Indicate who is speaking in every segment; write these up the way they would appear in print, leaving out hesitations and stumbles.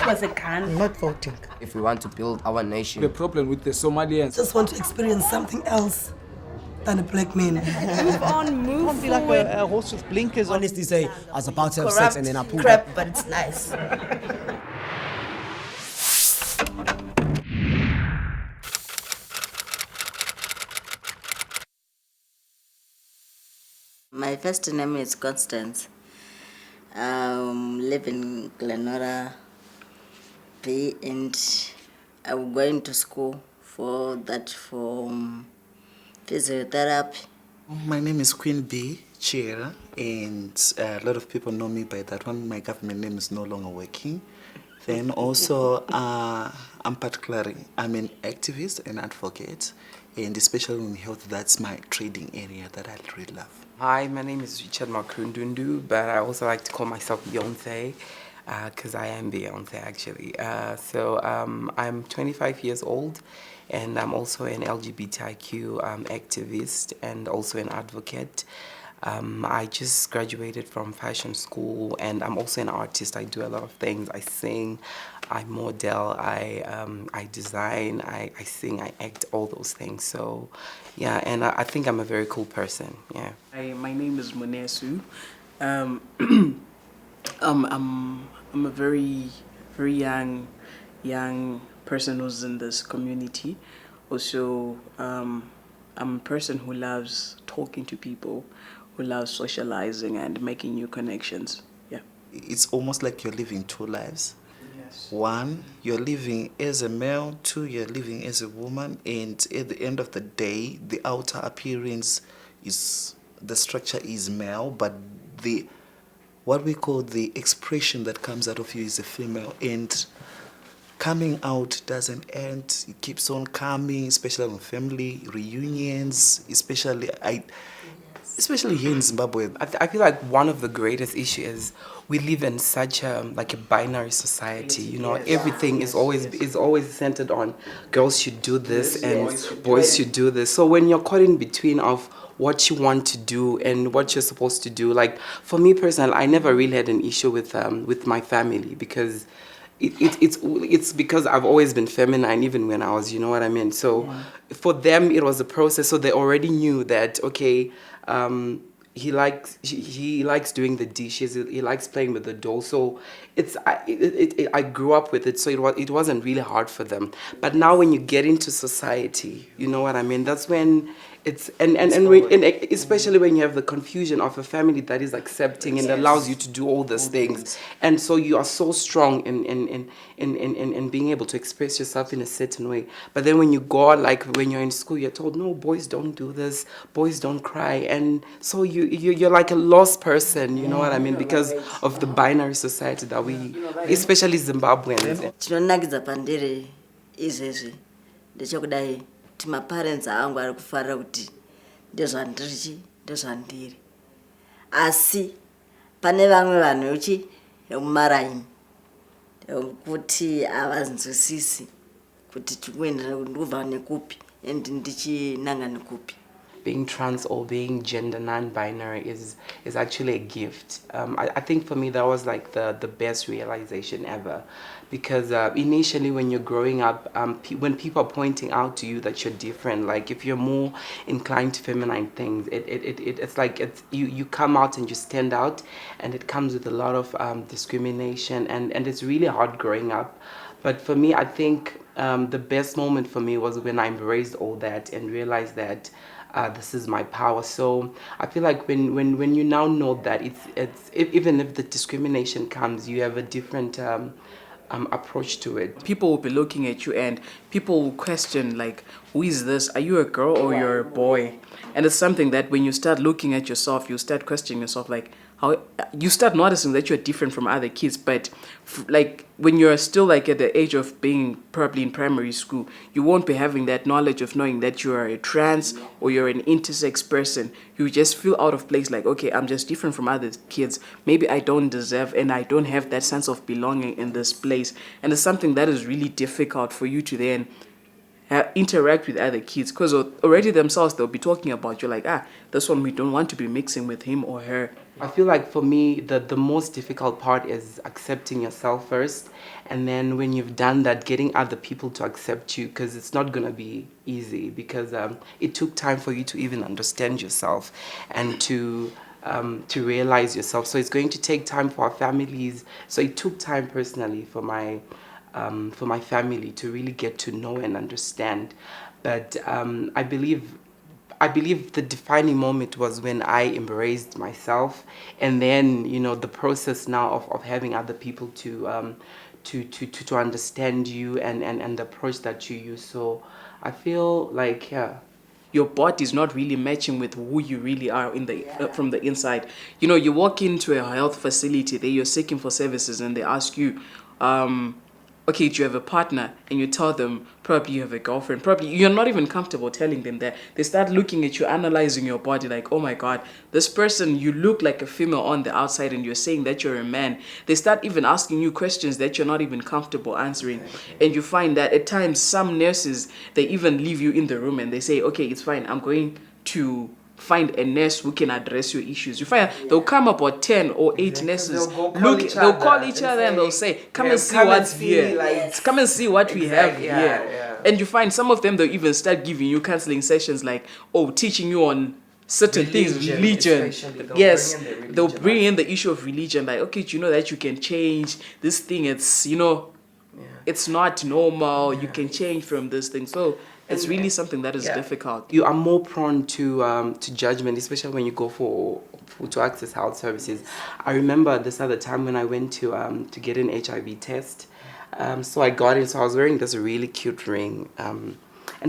Speaker 1: was a gun.
Speaker 2: I'm not voting.
Speaker 3: If we want to build our nation.
Speaker 4: The problem with the Somalians.
Speaker 5: Just want to experience something else than a black man.
Speaker 1: Move on, move
Speaker 2: Can't be like a horse with blinkers on.
Speaker 6: Honestly say, I was about to have sex and then I pulled
Speaker 1: crap,
Speaker 6: up.
Speaker 1: but it's nice.
Speaker 7: My first name is Constance. Live in Glenora Bay, and I'm going to school for physiotherapy.
Speaker 8: My name is Queen B. Chira, and a lot of people know me by that one. My government name is no longer working. Then also, I'm an activist and advocate, and especially in health, that's my trading area that I really love.
Speaker 9: Hi, my name is Richard Makrundundu, but I also like to call myself Beyonce, because I am Beyonce actually. I'm 25 years old, and I'm also an LGBTQI activist and also an advocate. I just graduated from fashion school, and I'm also an artist. I do a lot of things. I sing, I model, I design, I sing, I act, all those things. So, yeah, and I think I'm a very cool person. Yeah.
Speaker 10: My name is Monesu. I'm a very young person who's in this community. Also, I'm a person who loves talking to people, who loves socializing and making new connections. Yeah.
Speaker 8: It's almost like you're living two lives.
Speaker 10: Yes.
Speaker 8: One, you're living as a male. Two, you're living as a woman. And at the end of the day, the outer appearance is, the structure is male, but what we call the expression that comes out of you is a female. And coming out doesn't end. It keeps on coming, especially on family reunions, especially here in Zimbabwe.
Speaker 9: I feel like one of the greatest issues is we live in such a binary society. You know, everything is always centered on girls should do this and boys should do this. So when you're caught in between of what you want to do and what you're supposed to do, like for me personally, I never really had an issue with my family, because it's because I've always been feminine, even when I was, you know what I mean. So for them it was a process. So they already knew that, okay, he likes doing the dishes, he likes playing with the doll. So I grew up with it, so it wasn't really hard for them. But now when you get into society, you know what I mean, that's when it's and especially when you have the confusion of a family that is accepting and allows you to do all these things, and so you are so strong in being able to express yourself in a certain way. But then when you go out, like when you're in school, you're told, no, boys don't do this, boys don't cry, and so you're like a lost person, you know what I mean, because of the binary society that we, especially Zimbabweans.
Speaker 7: Chinonakidza pandiri izvezvi ndechekudai kuti maparents aangu ari kufarira kuti ndezvandiri, asi pane vamwe vanhu vemumaraini kuti havanzwisisi kuti ndikubva nekupi and ndichinanga nekupi.
Speaker 9: Being trans or being gender non-binary is actually a gift. I think for me that was like the best realization ever, because initially when you're growing up, when people are pointing out to you that you're different, like if you're more inclined to feminine things, it's like you come out and you stand out, and it comes with a lot of discrimination, and it's really hard growing up. But for me, I think the best moment for me was when I embraced all that and realized that this is my power. So I feel like when you now know that even if the discrimination comes, you have a different approach to it.
Speaker 10: People will be looking at you and people will question, like, who is this? Are you a girl or you're a boy? And it's something that when you start looking at yourself, you start questioning yourself, like, how you start noticing that you're different from other kids. But like when you're still like at the age of being probably in primary school, you won't be having that knowledge of knowing that you are a trans or you're an intersex person. You just feel out of place, like, okay, I'm just different from other kids. Maybe I don't deserve and I don't have that sense of belonging in this place. And it's something that is really difficult for you to then interact with other kids, because already themselves they'll be talking about you like, this one we don't want to be mixing with him or her.
Speaker 9: I feel like for me, the most difficult part is accepting yourself first. And then when you've done that, getting other people to accept you, because it's not going to be easy, because it took time for you to even understand yourself and to realize yourself. So it's going to take time for our families. So it took time personally for my family to really get to know and understand. But I believe the defining moment was when I embraced myself, and then the process now of having other people to understand you and the approach that you use. So I feel like
Speaker 10: your body is not really matching with who you really are from the inside. You walk into a health facility, there you're seeking for services, and they ask you, okay, do you have a partner? And you tell them probably you have a girlfriend. Probably you're not even comfortable telling them that. They start looking at you, analyzing your body like, oh my God, this person, you look like a female on the outside and you're saying that you're a man. They start even asking you questions that you're not even comfortable answering. And you find that at times some nurses, they even leave you in the room and they say, okay, it's fine, I'm going to find a nurse who can address your issues. You find they'll come up with 10 or 8 nurses. They'll call each other and they'll say, come and see what's here. Come and see what we have here.
Speaker 9: Yeah.
Speaker 10: And you find some of them, they'll even start giving you counseling sessions like, teaching you on certain things, religion. Yes, they'll bring in the issue of religion. Like, okay, do you know that you can change this thing? It's, it's not normal. You can change from this thing. So it's really something that is difficult.
Speaker 9: You are more prone to judgment, especially when you go to access health services. I remember this other time when I went to get an HIV test. So I got it. So I was wearing this really cute ring. And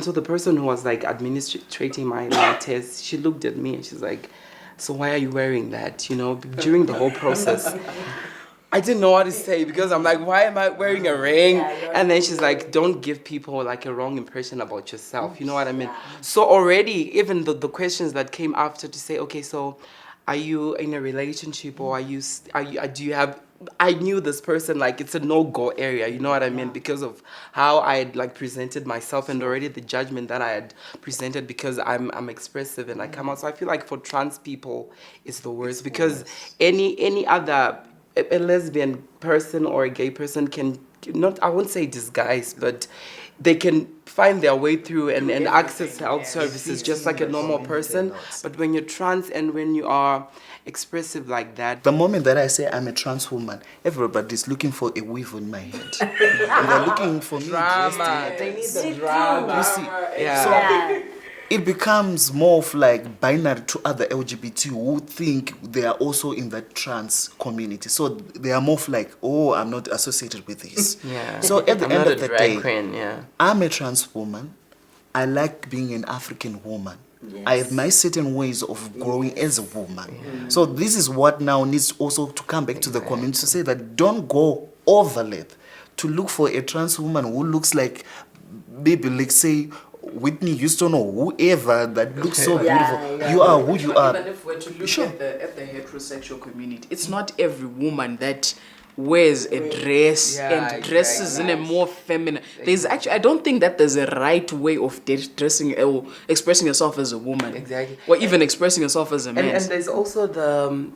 Speaker 9: so the person who was like administrating my test, she looked at me and she's like, "So why are you wearing that?" During the whole process. I didn't know what to say, because I'm like, why am I wearing a ring? And then she's like, don't give people like a wrong impression about yourself. You know what I mean? So already, even the questions that came after to say, okay, so are you in a relationship, or do you have, I knew this person, like it's a no-go area, you know what I mean? Because of how I had like presented myself, and already the judgment that I had presented, because I'm expressive and I come out. So I feel like for trans people, it's the worst, because any other, a lesbian person or a gay person can not, I won't say disguise, but they can find their way through and access health services just like a normal person. But when you're trans and when you are expressive like that,
Speaker 8: the moment that I say I'm a trans woman, everybody's looking for a weave on my head. And they're looking for me
Speaker 9: drama. They need the drama.
Speaker 8: You see, so it becomes more of like binary to other LGBT who think they are also in that trans community. So they are more of like, oh, I'm not associated with this. So at the end of the day, I'm a trans woman. I like being an African woman. I have my certain ways of growing as a woman. So this is what now needs also to come back to the community to say that don't go overlap to look for a trans woman who looks like, maybe like say, Whitney Houston or whoever that looks so beautiful. You are who you are.
Speaker 10: Even if we're to look at the heterosexual community, it's not every woman that wears a dress and dresses in a more feminine. There's actually, I don't think that there's a right way of dressing or expressing yourself as a woman.
Speaker 9: Exactly.
Speaker 10: Or even expressing yourself as a man.
Speaker 9: And there's also the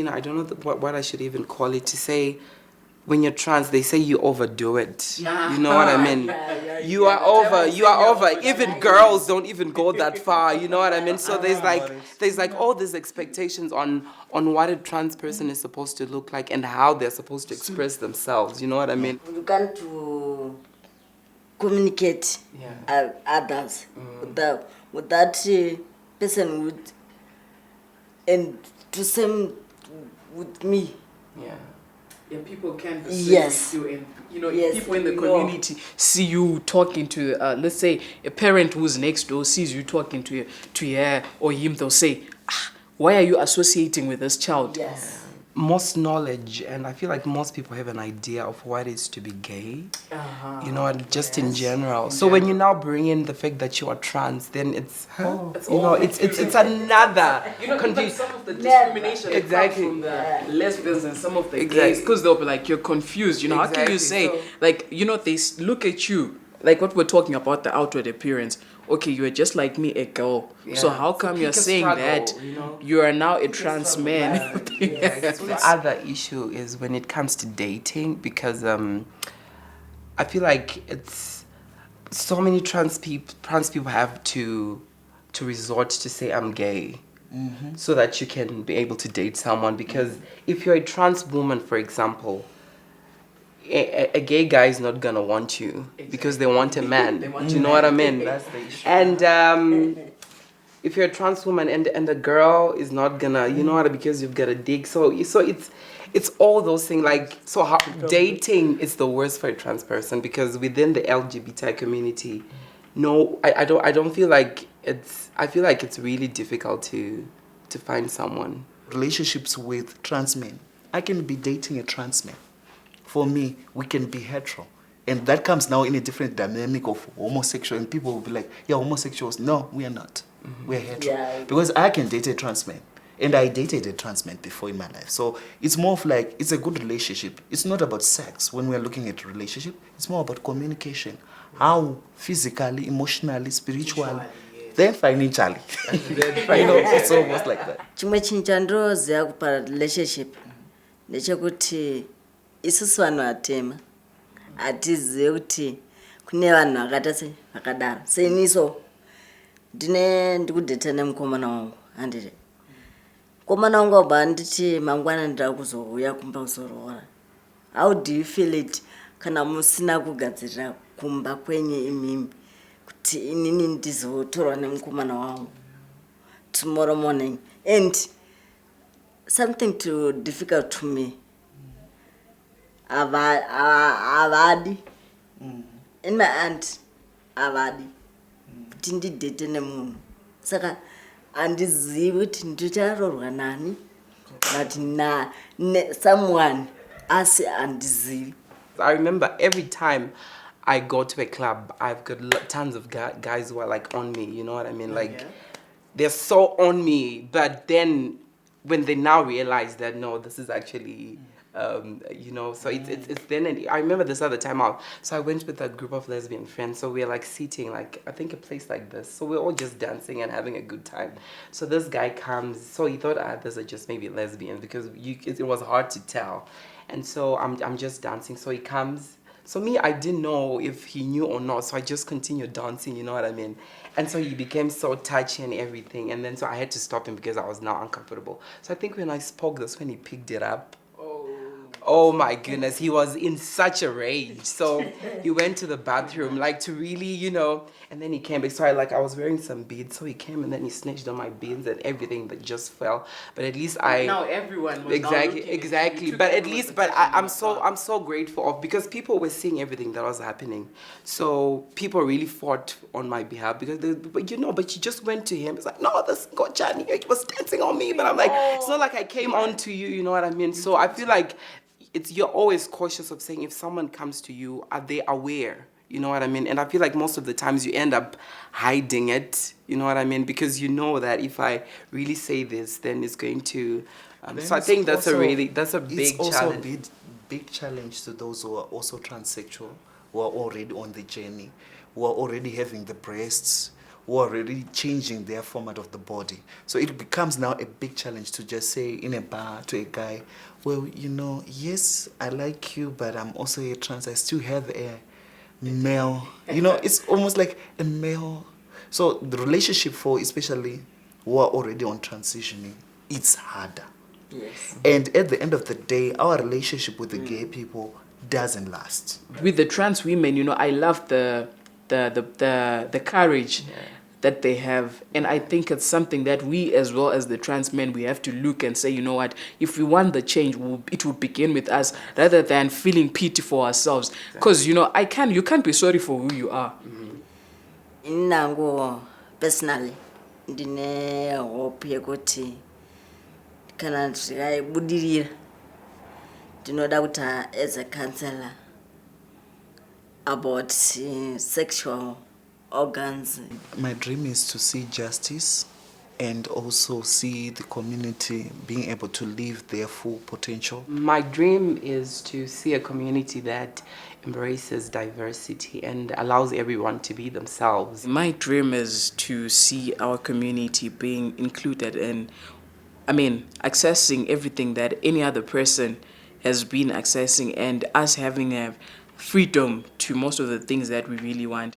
Speaker 9: I don't know what I should even call it, to say, when you're trans, they say you overdo it. You know what I mean? You are over. Even girls don't even go that far. You know what I mean? So there's like all these expectations on what a trans person is supposed to look like and how they're supposed to express themselves. You know what I mean?
Speaker 7: You can't communicate others with that person would, and to same with me.
Speaker 10: Yeah, people can perceive you, and if people in the community see you talking to, let's say, a parent who's next door sees you talking to her or him, they'll say, why are you associating with this child?
Speaker 9: Most knowledge, and I feel like most people have an idea of what it is to be gay, just in general. So when you now bring in the fact that you are trans, then it's another.
Speaker 10: Even some of the discrimination that comes from the lesbians and some of the gays, because they'll be like, you're confused. How can you say, they look at you like what we're talking about, the outward appearance. Okay, you're just like me, a girl. So how come you're saying that you are now a trans man?
Speaker 9: The other issue is when it comes to dating, because I feel like it's so many trans people have to resort to say I'm gay. So that you can be able to date someone, because if you're a trans woman, for example, a gay guy is not gonna want you because they want a man. Do you know what I mean? That's the issue. And if you're a trans woman and the girl is not gonna, you know what, because you've got a dick. So it's all those things. Like, so how, dating is the worst for a trans person, because within the LGBTI community, no, I don't feel like it's. I feel like it's really difficult to find someone.
Speaker 8: Relationships with trans men. I can be dating a trans man. For me, we can be hetero. And that comes now in a different dynamic of homosexual. And people will be like, yeah, homosexuals. No, we are not. We're hetero. Yeah. Because I can date a trans man. And I dated a trans man before in my life. So it's more of like, it's a good relationship. It's not about sex when we're looking at a relationship. It's more about communication. How physically, emotionally, spiritually, then financially. You know, it's almost like that.
Speaker 7: Chimwe chinchandroziva kupara relationship ndechekuti isusu vanhu vatema hatizive kuti kune vanhu vakaita vakadaro. Seiniso ndikudheta nemukomana wangu handire. Mukomana wangu wabva nditi mangwana ndira kuzouya kumba kuzorora. How do you feel it kana musina kugadzirira kumba kwenye imimi kuti inini ndizotorwa nemukomana wangu tomorrow morning? And something too difficult to me, avadi in my aunt avadi kuti ndidhete nemunhu. Saka handizivi kuti ndicharorwa nani but someone asi handizivi.
Speaker 9: I remember every time I go to a club, I've got tons of guys who are like on me, you know what I mean? Like, they're so on me, but then when they now realize that, no, this is actually, you know, so it's then, and I remember this other time out, so I went with a group of lesbian friends, so we're like sitting, like, I think a place like this, so we're all just dancing and having a good time. So this guy comes, so he thought, these are just maybe lesbians, because it was hard to tell. And so I'm just dancing, so he comes. So me, I didn't know if he knew or not, so I just continued dancing, you know what I mean? And so he became so touchy and everything, and then so I had to stop him because I was now uncomfortable. So I think when I spoke, that's when he picked it up. Oh my goodness, he was in such a rage. So he went to the bathroom, like to really, you know, and then he came back. So I was wearing some beads, so he came and then he snatched on my beads and everything that just fell. But at least
Speaker 10: now everyone was
Speaker 9: exactly. But at least, I'm so grateful because people were seeing everything that was happening. So people really fought on my behalf because but she just went to him. It's like, no, this Gochani, he was dancing on me. But I'm like, it's not like I came on to you, you know what I mean? So I feel like you're always cautious of saying if someone comes to you, are they aware? You know what I mean? And I feel like most of the times you end up hiding it, you know what I mean? Because you know that if I really say this, then it's going to... so I think that's a big challenge.
Speaker 8: It's also a big challenge to those who are also transsexual, who are already on the journey, who are already having the breasts, who are already changing their format of the body. So it becomes now a big challenge to just say in a bar to a guy, well, you know, yes, I like you, but I'm also a trans. I still have a male. You know, it's almost like a male. So the relationship for especially who are already on transitioning, it's harder.
Speaker 7: Yes.
Speaker 8: And at the end of the day, our relationship with the gay people doesn't last.
Speaker 10: With the trans women, you know, I love the courage that they have, and I think it's something that we, as well as the trans men, we have to look and say, you know what, if we want the change, it will begin with us rather than feeling pity for ourselves, because you know, you can't be sorry for who you are.
Speaker 7: Nango personally ndine hope yekuti kana ndikabudirira ndinoda kuti as a counselor about sexual organs.
Speaker 8: My dream is to see justice and also see the community being able to live their full potential.
Speaker 9: My dream is to see a community that embraces diversity and allows everyone to be themselves.
Speaker 10: My dream is to see our community being included in, accessing everything that any other person has been accessing, and us having a freedom to most of the things that we really want.